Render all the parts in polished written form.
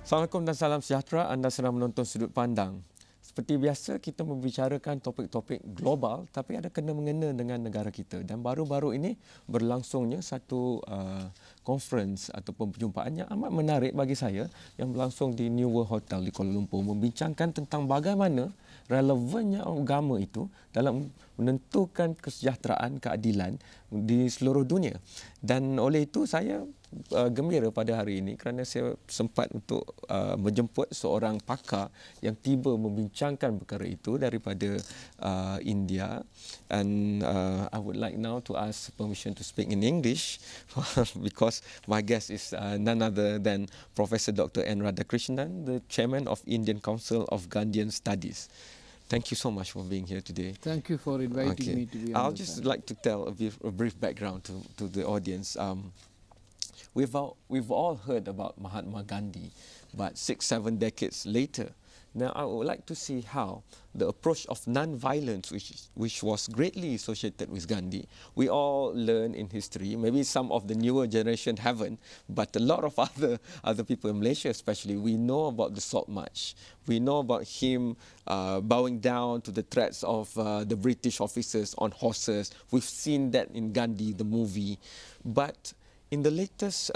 Assalamualaikum dan salam sejahtera. Anda sedang menonton Sudut Pandang. Seperti biasa, kita membicarakan topik-topik global tapi ada kena-mengena dengan negara kita. Dan baru-baru ini berlangsungnya satu conference ataupun perjumpaan yang amat menarik bagi saya yang berlangsung di New World Hotel di Kuala Lumpur, membincangkan tentang bagaimana relevannya agama itu dalam menentukan kesejahteraan, keadilan di seluruh dunia. Dan oleh itu saya gembira pada hari ini kerana saya sempat untuk menjemput seorang pakar yang tiba membincangkan perkara itu daripada India, and I would like now to ask permission to speak in English because my guest is none other than Professor Dr. N. Radhakrishnan, the Chairman of Indian Council of Gandhian Studies. Thank you so much for being here today. Thank you for inviting me to be on I'll the just panel. like to tell a brief background to the audience. We've all heard about Mahatma Gandhi, but 6-7 decades later, now I would like to see how the approach of non-violence, which was greatly associated with Gandhi, we all learn in history. Maybe some of the newer generation haven't, but a lot of other people in Malaysia, especially, we know about the Salt March. We know about him bowing down to the threats of the British officers on horses. We've seen that in Gandhi, the movie, but in the latest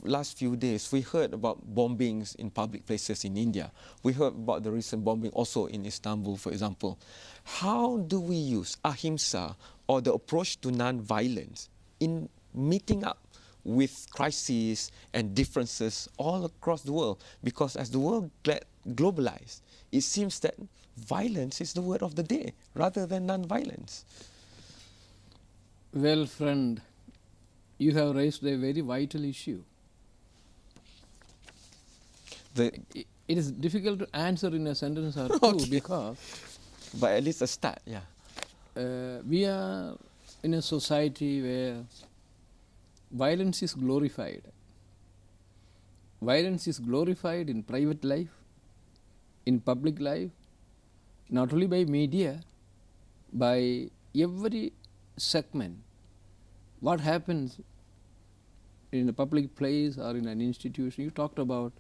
last few days, we heard about bombings in public places in India. We heard about the recent bombing also in Istanbul, for example. How do we use ahimsa or the approach to non-violence in meeting up with crises and differences all across the world? Because as the world globalized, it seems that violence is the word of the day rather than non-violence. Well, friend, you have raised a very vital issue. It is difficult to answer in a sentence or two because but at least a start, yeah. We are in a society where violence is glorified. Violence is glorified in private life, in public life, not only by media, by every segment. What happens in a public place or in an institution? You talked about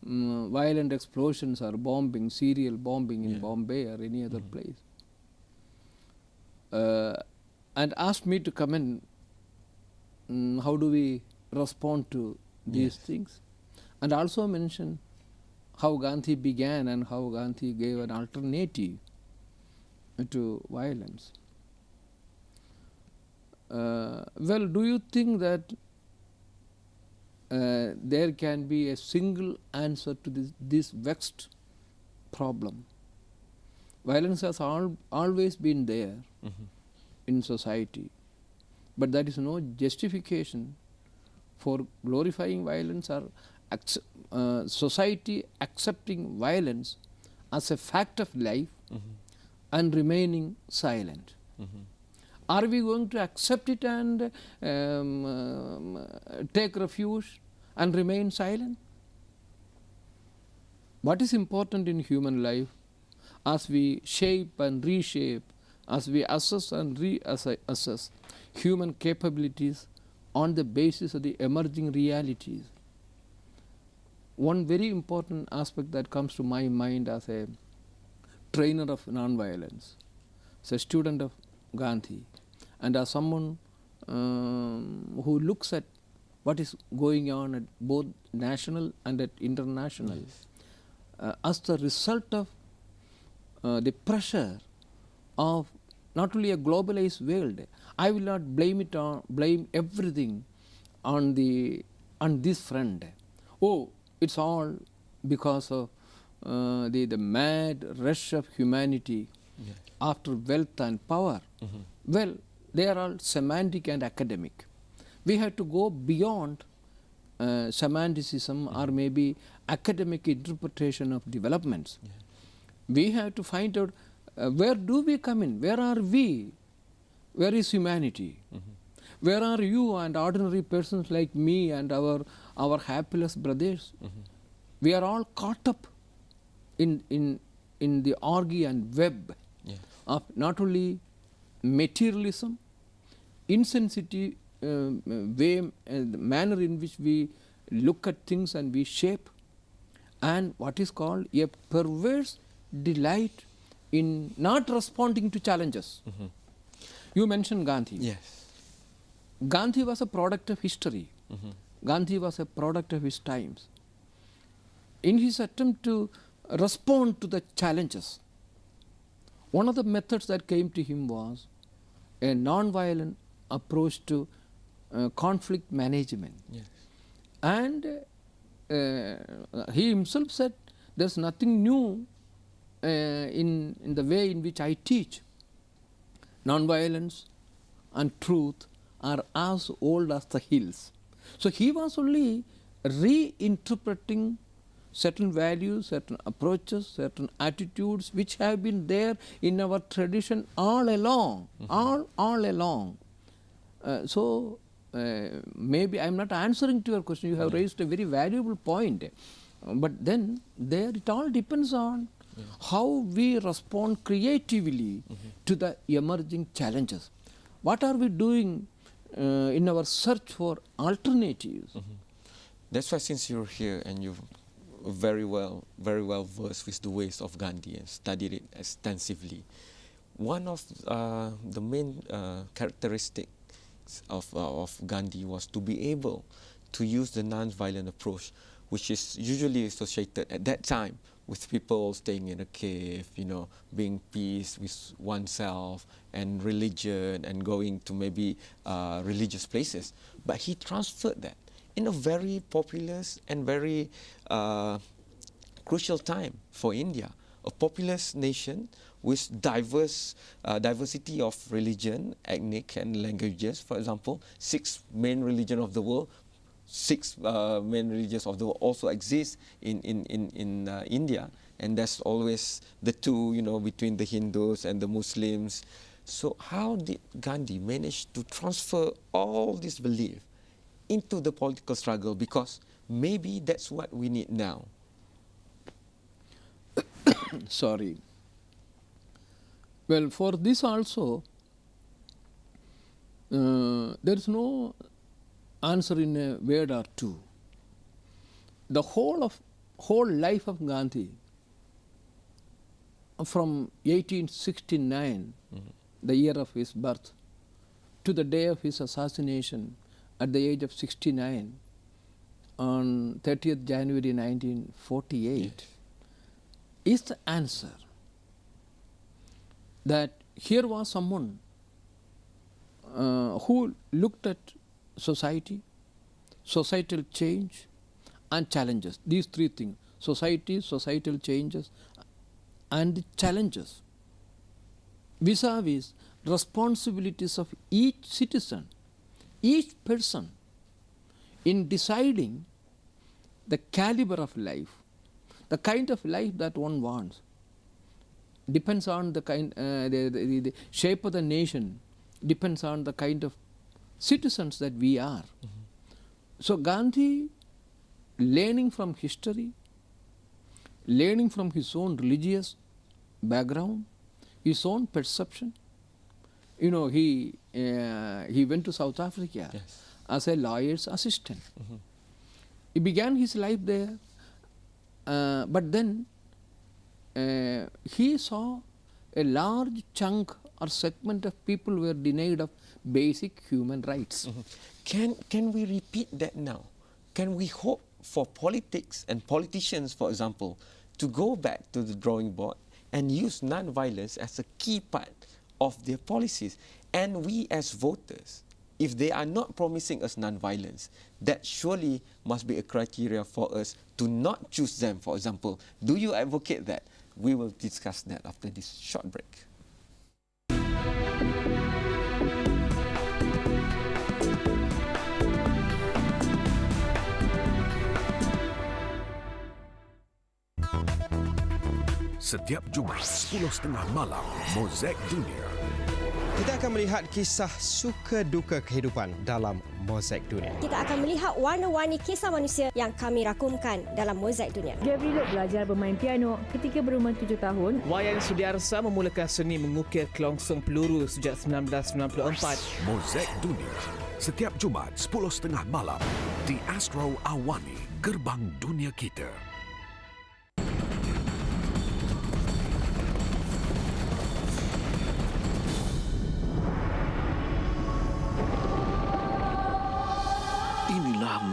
violent explosions or bombing, serial bombing in Bombay or any other place. And asked me to comment how do we respond to these things, and also mention how Gandhi began and how Gandhi gave an alternative to violence. Well, do you think that there can be a single answer to this vexed problem? Violence has always been there in society, but there is no justification for glorifying violence or society accepting violence as a fact of life and remaining silent. Are we going to accept it and take refuge and remain silent? What is important in human life, as we shape and reshape, as we assess and reassess human capabilities on the basis of the emerging realities? One very important aspect that comes to my mind as a trainer of non-violence, as a student of Gandhi, and as someone who looks at what is going on at both national and at international, as the result of the pressure of not only a globalized world. I will not blame everything on this front. Oh, it's all because of the mad rush of humanity after wealth and power. Well, they are all semantic and academic. We have to go beyond semanticism or maybe academic interpretation of developments. We have to find out where do we come in? Where are we? Where is humanity? Where are you and ordinary persons like me and our hapless brothers? We are all caught up in the orgy and web of not only materialism, insensitive way, the manner in which we look at things and we shape, and what is called a perverse delight in not responding to challenges. You mentioned Gandhi. Yes. Gandhi was a product of history. Gandhi was a product of his times. In his attempt to respond to the challenges, one of the methods that came to him was a non-violent approach to conflict management. Yes. And he himself said, there's nothing new in the way in which I teach. Non-violence and truth are as old as the hills. So he was only reinterpreting certain values, certain approaches, certain attitudes which have been there in our tradition all along, all along. So maybe I am not answering to your question. You have raised a very valuable point. But then there it all depends on how we respond creatively to the emerging challenges. What are we doing in our search for alternatives? That's why, since you're here and you're very well versed with the ways of Gandhi and studied it extensively, one of the main characteristics of Gandhi was to be able to use the non-violent approach, which is usually associated at that time with people staying in a cave, you know, being peace with oneself and religion and going to maybe religious places. But he transferred that in a very populous and very crucial time for India, a populous nation with diversity of religion, ethnic and languages. For example, 6 main religions of the world, 6 main religions of the world also exist in India, and that's always the two, you know, between the Hindus and the Muslims. So how did Gandhi manage to transfer all this belief into the political struggle? Because maybe that's what we need now. Sorry. Well, for this also, there is no answer in a word or two. The whole life of Gandhi, from 1869, the year of his birth, to the day of his assassination at the age of 69, on 30th January 1948, is the answer that here was someone who looked at society, societal change and challenges. These 3 things: society, societal changes and the challenges vis-a-vis responsibilities of each citizen, each person in deciding the caliber of life, the kind of life that one wants. Depends on the kind, the shape of the nation depends on the kind of citizens that we are. So Gandhi, learning from history, learning from his own religious background, his own perception. You know, he went to South Africa as a lawyer's assistant. He began his life there, but then he saw a large chunk or segment of people were denied of basic human rights. Can we repeat that now? Can we hope for politics and politicians, for example, to go back to the drawing board and use non-violence as a key part of their policies? And we as voters, if they are not promising us non-violence, that surely must be a criteria for us to not choose them, for example. Do you advocate that? We will discuss that after this short break. Setiap Jumaat 10:30 malam, Mozaik Dunia. Kita akan melihat kisah suka duka kehidupan dalam Mozaik Dunia. Kita akan melihat warna-warni kisah manusia yang kami rakungkan dalam Mozaik Dunia. Gabriel belajar bermain piano ketika berumur 7 tahun. Wayan Sudiarsa memulakan seni mengukir kelongsong peluru sejak 1994. Mozaik Dunia. Setiap Jumaat 10:30 malam di Astro Awani, Gerbang Dunia Kita.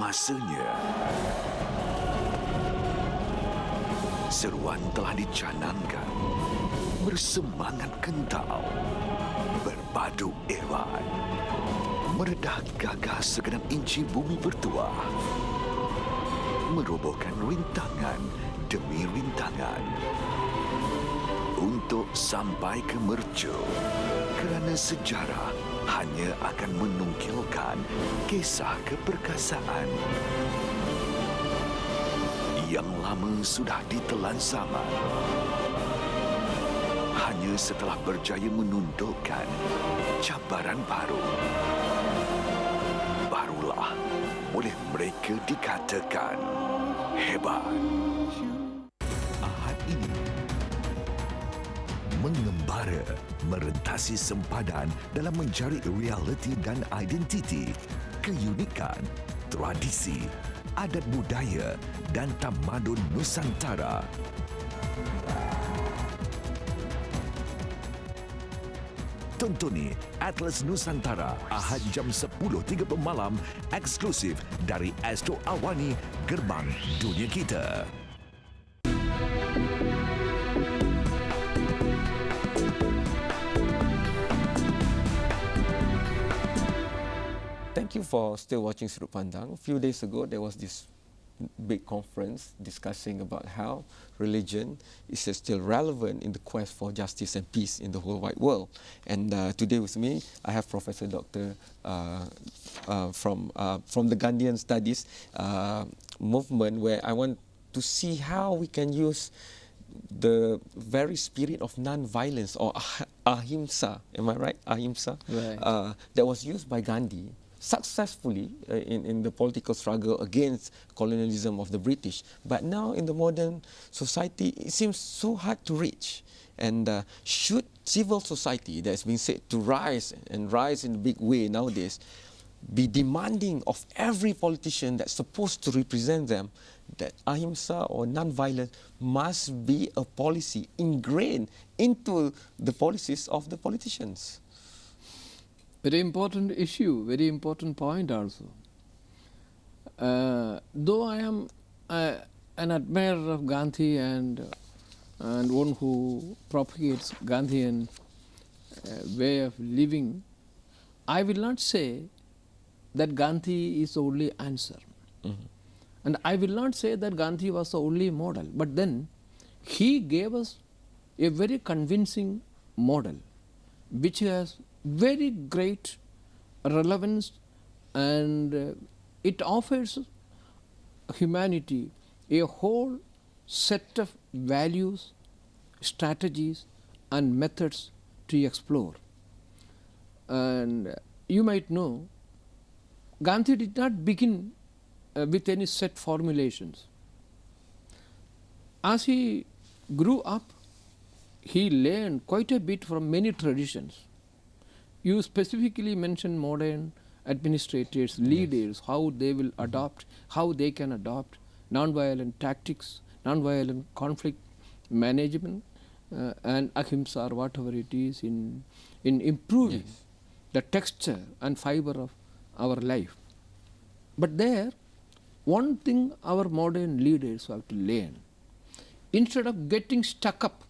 masanya. Seruan telah dicanangkan, bersemangat kental, berbadu erat, meredah gagah segenap inci bumi bertuah, merobohkan rintangan demi rintangan untuk sampai ke mercu, kerana sejarah hanya akan menungkilkan kisah keperkasaan yang lama sudah ditelan zaman. Hanya setelah berjaya menundukkan cabaran baru, barulah boleh mereka dikatakan hebat. Ahad ini mengembara, merentasi sempadan dalam mencari realiti dan identiti, keunikan, tradisi, adat budaya dan tamadun Nusantara. Tontoni Atlas Nusantara Ahad jam 10.30 malam eksklusif dari Astro Awani, Gerbang Dunia Kita. Thank you for still watching Sudut Pandang. A few days ago, there was this big conference discussing about how religion is still relevant in the quest for justice and peace in the whole wide world. And today with me, I have Professor Dr. From the Gandhian Studies movement, where I want to see how we can use the very spirit of non-violence, or ahimsa, am I right? Ahimsa, Right. that was used by Gandhi successfully in the political struggle against colonialism of the British. But now in the modern society, it seems so hard to reach. And should civil society, that's been said to rise and rise in a big way nowadays, be demanding of every politician that's supposed to represent them that ahimsa or non-violence must be a policy ingrained into the policies of the politicians? Very important issue, very important point also. Though I am an admirer of Gandhi and one who propagates Gandhian way of living, I will not say that Gandhi is the only answer. Mm-hmm. And I will not say that Gandhi was the only model. But then he gave us a very convincing model which has very great relevance, and it offers humanity a whole set of values, strategies and methods to explore. And you might know, Gandhi did not begin with any set formulations. As he grew up, he learned quite a bit from many traditions. You specifically mentioned modern administrators, leaders, how they will adopt, how they can adopt non-violent tactics, non-violent conflict management, and ahimsa, or whatever it is, in improving the texture and fiber of our life. But there, one thing our modern leaders have to learn, instead of getting stuck up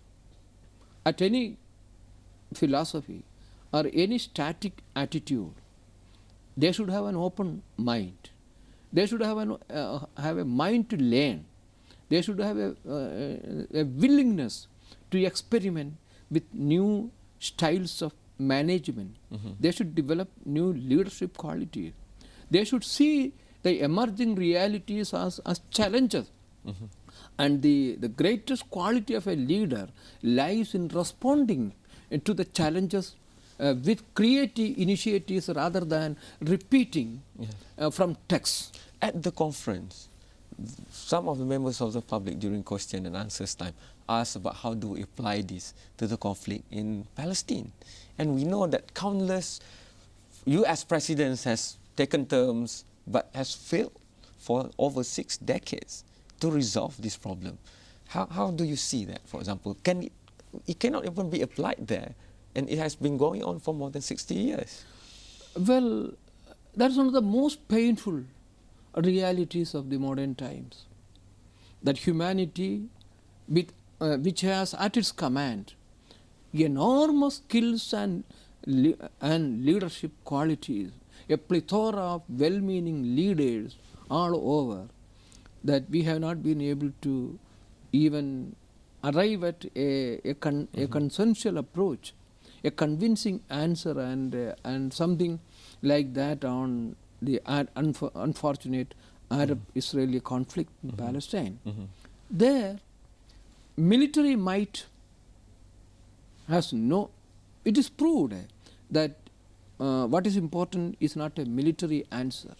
at any philosophy or any static attitude, they should have an open mind. They should have a mind to learn. They should have a willingness to experiment with new styles of management. Mm-hmm. They should develop new leadership qualities. They should see the emerging realities as challenges. Mm-hmm. And the greatest quality of a leader lies in responding to the challenges with creative initiatives rather than repeating from text. At the conference, some of the members of the public during question and answers time asked about how do we apply this to the conflict in Palestine. And we know that countless US presidents has taken terms but has failed for over 6 decades to resolve this problem. How do you see that, for example? It cannot even be applied there, and it has been going on for more than 60 years. Well, that's one of the most painful realities of the modern times. That humanity, which has at its command enormous skills and leadership qualities, a plethora of well-meaning leaders all over, that we have not been able to even arrive at a consensual approach, a convincing answer, and something like that on the unfortunate Arab-Israeli conflict in Palestine. There, military might has no. It is proved that what is important is not a military answer.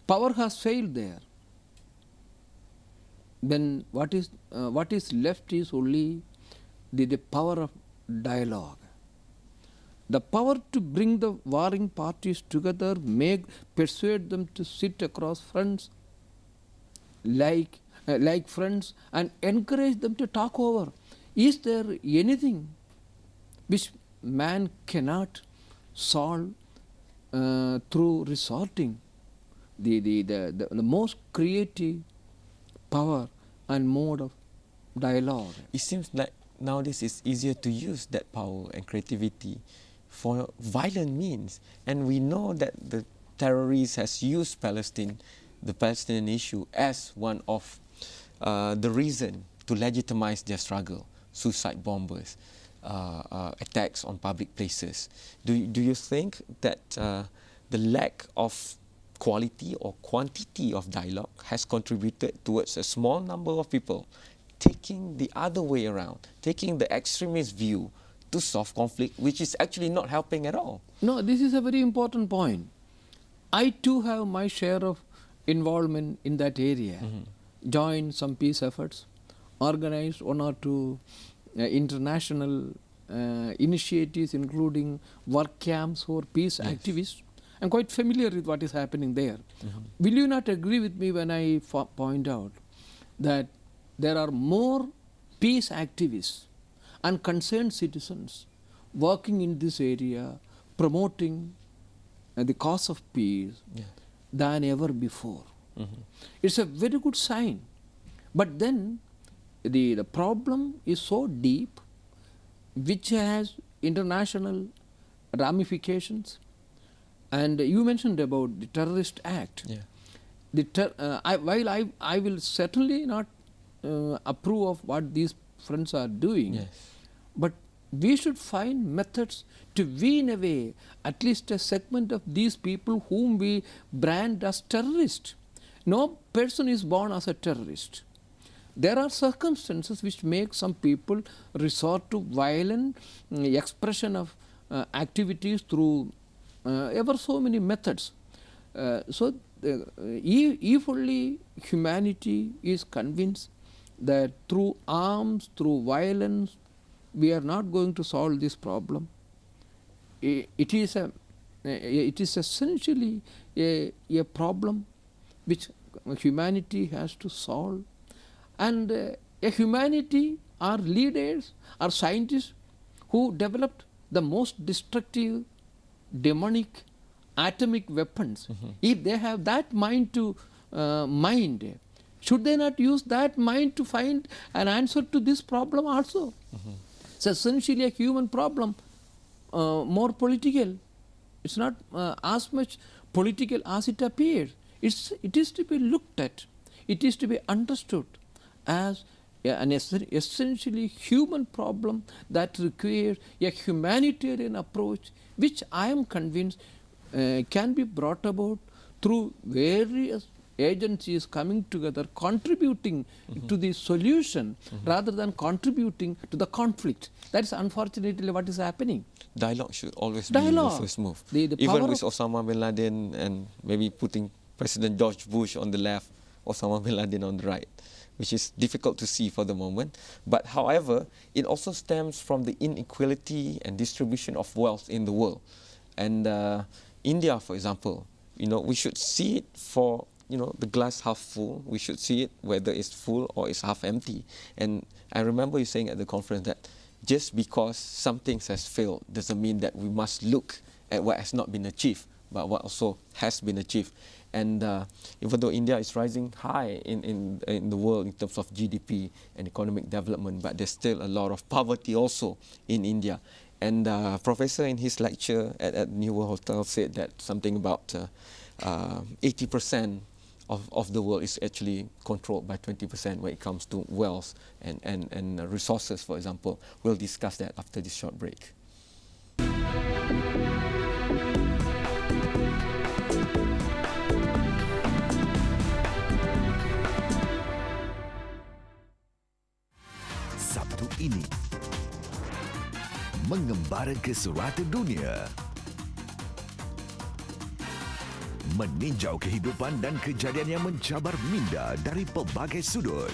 Power has failed there. Then what is left is only the power of dialogue. The power to bring the warring parties together, persuade them to sit across fronts like friends, and encourage them to talk over. Is there anything which man cannot solve through resorting the most creative power and mode of dialogue? It seems like nowadays it's easier to use that power and creativity for violent means, and we know that the terrorists has used the Palestinian issue, as one of the reason to legitimize their struggle. Suicide bombers, attacks on public places. Do you think that the lack of quality or quantity of dialogue has contributed towards a small number of people taking the other way around, taking the extremist view to solve conflict, which is actually not helping at all? No, this is a very important point. I too have my share of involvement in that area. Joined some peace efforts, organized one or two international initiatives, including work camps for peace activists. I'm quite familiar with what is happening there. Will you not agree with me when I point out that there are more peace activists and concerned citizens working in this area, promoting the cause of peace than ever before? It's a very good sign. But then the problem is so deep, which has international ramifications. And you mentioned about the terrorist act. While I will certainly not approve of what these friends are doing, but we should find methods to wean away at least a segment of these people whom we brand as terrorists. No person is born as a terrorist. There are circumstances which make some people resort to violent expression of activities through ever so many methods. If only humanity is convinced that through arms, through violence, we are not going to solve this problem, it is essentially a problem which humanity has to solve. And a humanity are leaders, are scientists who developed the most destructive, demonic, atomic weapons. If they have that mind to mind, should they not use that mind to find an answer to this problem also? It's essentially a human problem, more political. It's not as much political as it appears. It is to be looked at. It is to be understood as an essentially human problem that requires a humanitarian approach, which I am convinced can be brought about through various agencies coming together, contributing to the solution rather than contributing to the conflict. That is unfortunately what is happening. Dialogue should always be the first move. Even with Osama bin Laden and maybe putting President George Bush on the left, Osama bin Laden on the right, which is difficult to see for the moment. But however, it also stems from the inequality and distribution of wealth in the world. And India, for example, we should see it for the glass half full. We should see it whether it's full or it's half empty. And I remember you saying at the conference that just because some things has failed doesn't mean that we must look at what has not been achieved. but what also has been achieved. And even though India is rising high in the world in terms of GDP and economic development, but there's still a lot of poverty also in India. And Professor in his lecture at New World Hotel said that something about 80% of the world is actually controlled by 20% when it comes to wealth and resources, for example. We'll discuss that after this short break. Sabtu ini mengembara ke surata dunia, meninjau kehidupan dan kejadian yang mencabar minda dari pelbagai sudut.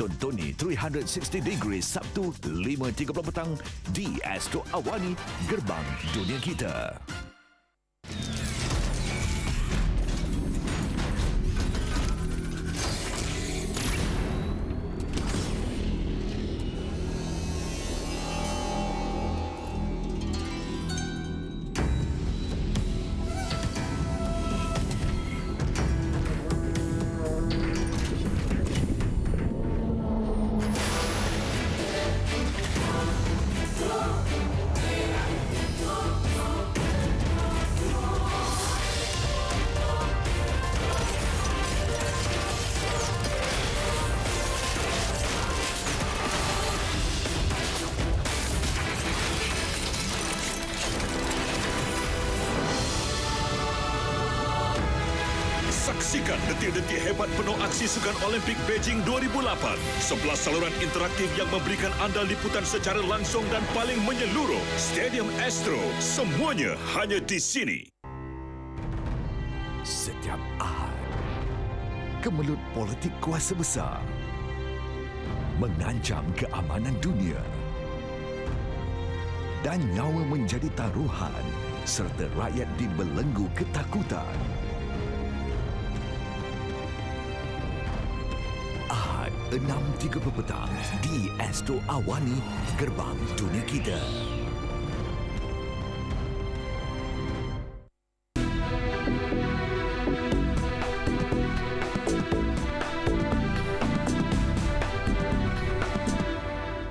Tontoni 360 Degrees Sabtu 5.30 petang di Astro Awani, Gerbang Dunia Kita. Saksikan detik-detik hebat penuh aksi Sukan Olimpik Beijing 2008. 11 saluran interaktif yang memberikan anda liputan secara langsung dan paling menyeluruh. Stadium Astro, semuanya hanya di sini. Setiap Ahad, kemelut politik kuasa besar mengancam keamanan dunia dan nyawa menjadi taruhan serta rakyat dibelenggu ketakutan. Ahad 6.30 petang di Astro Awani, Gerbang Dunia Kita.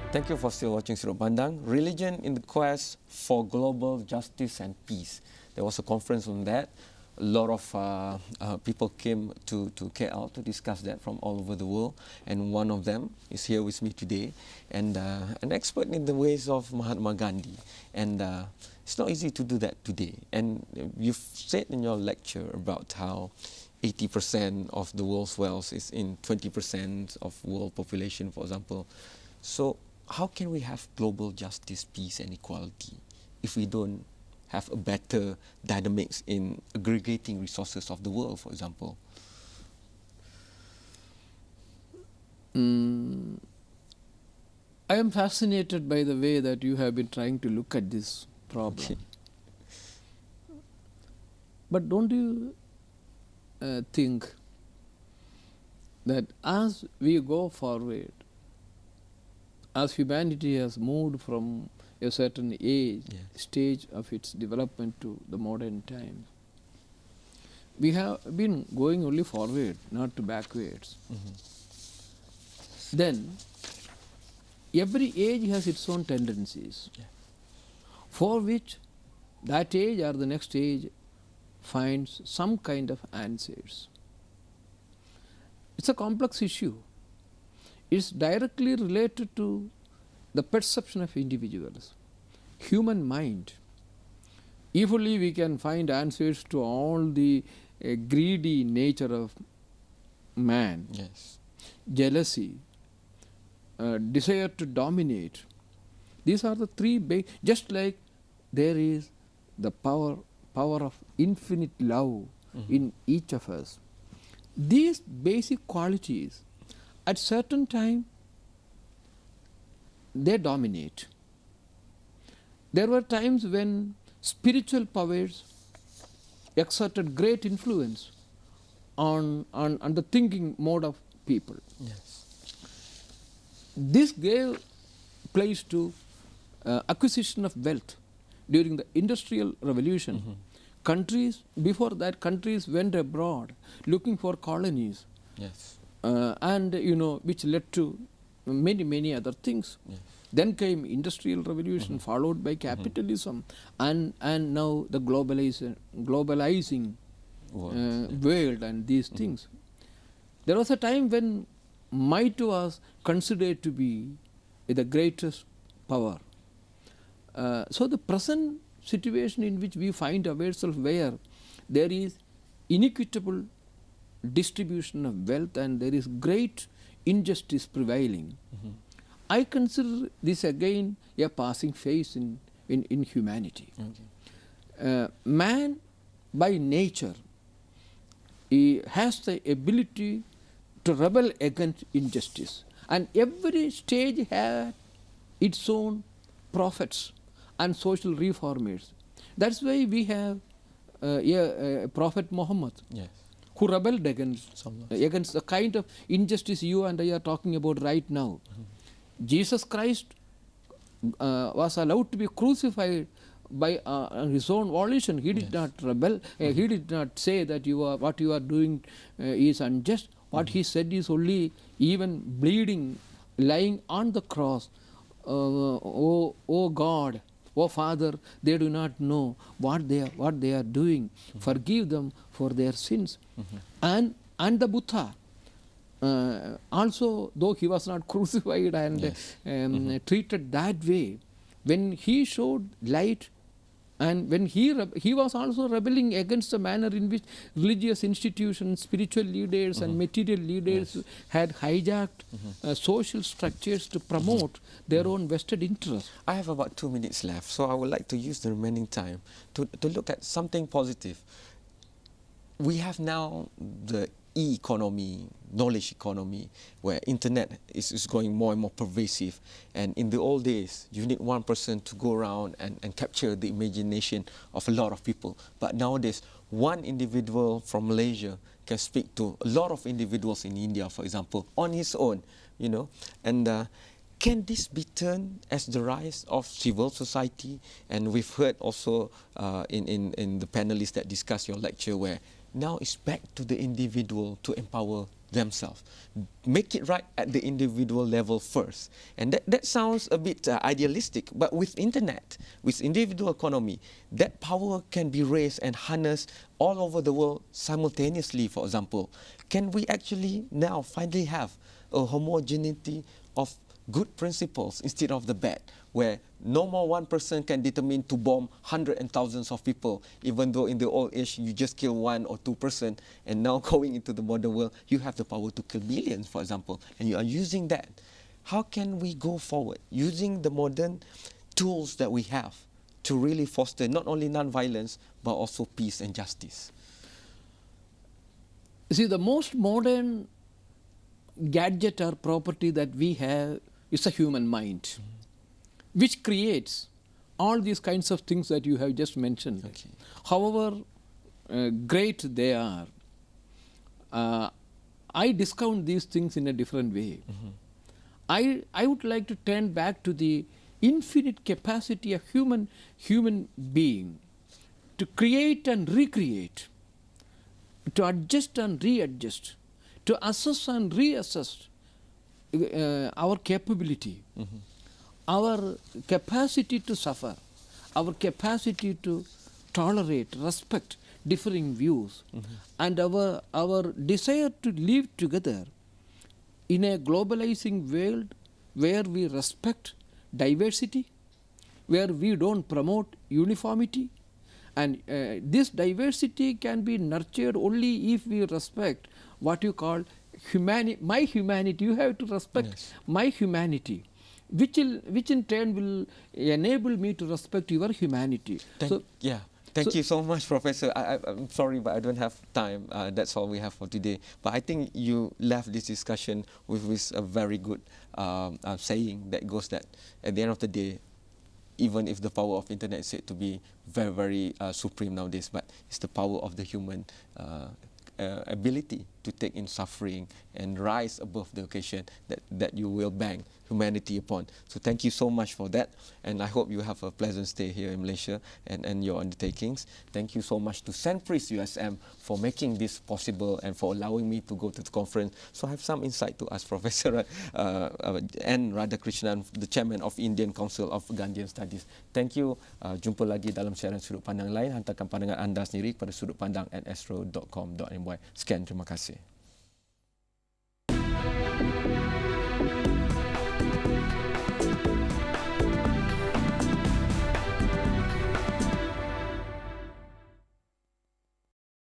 Thank you for still watching Sudut Pandang. Religion in the quest for global justice and peace. There was a conference on that. A lot of people came to KL to discuss that from all over the world. And one of them is here with me today. And an expert in the ways of Mahatma Gandhi. And it's not easy to do that today. And you've said in your lecture about how 80% of the world's wealth is in 20% of world population, for example. So how can we have global justice, peace and equality if we don't have a better dynamics in aggregating resources of the world, for example? I am fascinated by the way that you have been trying to look at this problem. Okay. But don't you think that as we go forward, as humanity has moved from a certain age, stage of its development to the modern time, we have been going only forward, not to backwards. Then, every age has its own tendencies, for which that age or the next age finds some kind of answers. It's a complex issue. It's directly related to the perception of individuals, human mind. If only we can find answers to all the greedy nature of man, jealousy, desire to dominate. These are the three just like there is the power of infinite love in each of us. These basic qualities, at certain time, they dominate. There were times when spiritual powers exerted great influence on the thinking mode of people. this gave place to acquisition of wealth during the Industrial Revolution. Countries, before that, countries went abroad looking for colonies. Yes. And which led to many other things. Yes. Then came Industrial Revolution, followed by capitalism, and now the globalizing world and these things. There was a time when might was considered to be the greatest power. So the present situation in which we find ourselves, where there is inequitable distribution of wealth and there is great injustice prevailing, I consider this again a passing phase in humanity. Man by nature, he has the ability to rebel against injustice, and every stage had its own prophets and social reformers. That's why we have Prophet Muhammad, Yes. who rebelled against the kind of injustice you and I are talking about right now. Jesus Christ was allowed to be crucified by his own volition. He did not rebel. He did not say that what you are doing is unjust. What he said is only, even bleeding, lying on the cross, oh God, oh Father, they do not know what they are doing. Forgive them for their sins. And the Buddha, also, though he was not crucified and treated that way, when he showed light, and when he was also rebelling against the manner in which religious institutions, spiritual leaders and material leaders had hijacked social structures to promote their own vested interests. I have about 2 minutes left, so I would like to use the remaining time to look at something positive. We have now the e-economy, knowledge economy, where internet is going more and more pervasive. And in the old days, you need one person to go around and capture the imagination of a lot of people. But nowadays, one individual from Malaysia can speak to a lot of individuals in India, for example, on his own, And can this be turned as the rise of civil society? And we've heard also in the panelists that discuss your lecture, where now it's back to the individual to empower themselves. Make it right at the individual level first. And that sounds a bit idealistic, but with internet, with individual economy, that power can be raised and harnessed all over the world simultaneously, for example. Can we actually now finally have a homogeneity of good principles instead of the bad, where no more one person can determine to bomb hundreds and thousands of people, even though in the old age you just kill 1 or 2%, and now going into the modern world, you have the power to kill millions, for example, and you are using that. How can we go forward using the modern tools that we have to really foster not only non-violence, but also peace and justice? See, the most modern gadget or property that we have is a human mind, which creates all these kinds of things that you have just mentioned. Okay. However great they are, I discount these things in a different way. I would like to turn back to the infinite capacity of human being to create and recreate, to adjust and readjust, to assess and reassess our capability, our capacity to suffer, our capacity to tolerate, respect differing views, and our desire to live together in a globalizing world where we respect diversity, where we don't promote uniformity. And this diversity can be nurtured only if we respect what you call my humanity. You have to respect my humanity, which in turn will enable me to respect your humanity. Thank you so much, Professor. I'm sorry, but I don't have time. That's all we have for today. But I think you left this discussion with a very good saying that goes that at the end of the day, even if the power of internet is said to be very, very supreme nowadays, but it's the power of the human ability to take in suffering and rise above the occasion that you will bank humanity upon. So thank you so much for that, and I hope you have a pleasant stay here in Malaysia and your undertakings. Thank you so much to Sandpris USM for making this possible and for allowing me to go to the conference. So I have some insight to ask Professor N. Radhakrishnan, the Chairman of Indian Council of Gandhian Studies. Thank you. Jumpa lagi dalam siaran Sudut Pandang lain. Hantarkan pandangan anda sendiri kepada sudutpandang@astro.com.my. Sekian, terima kasih.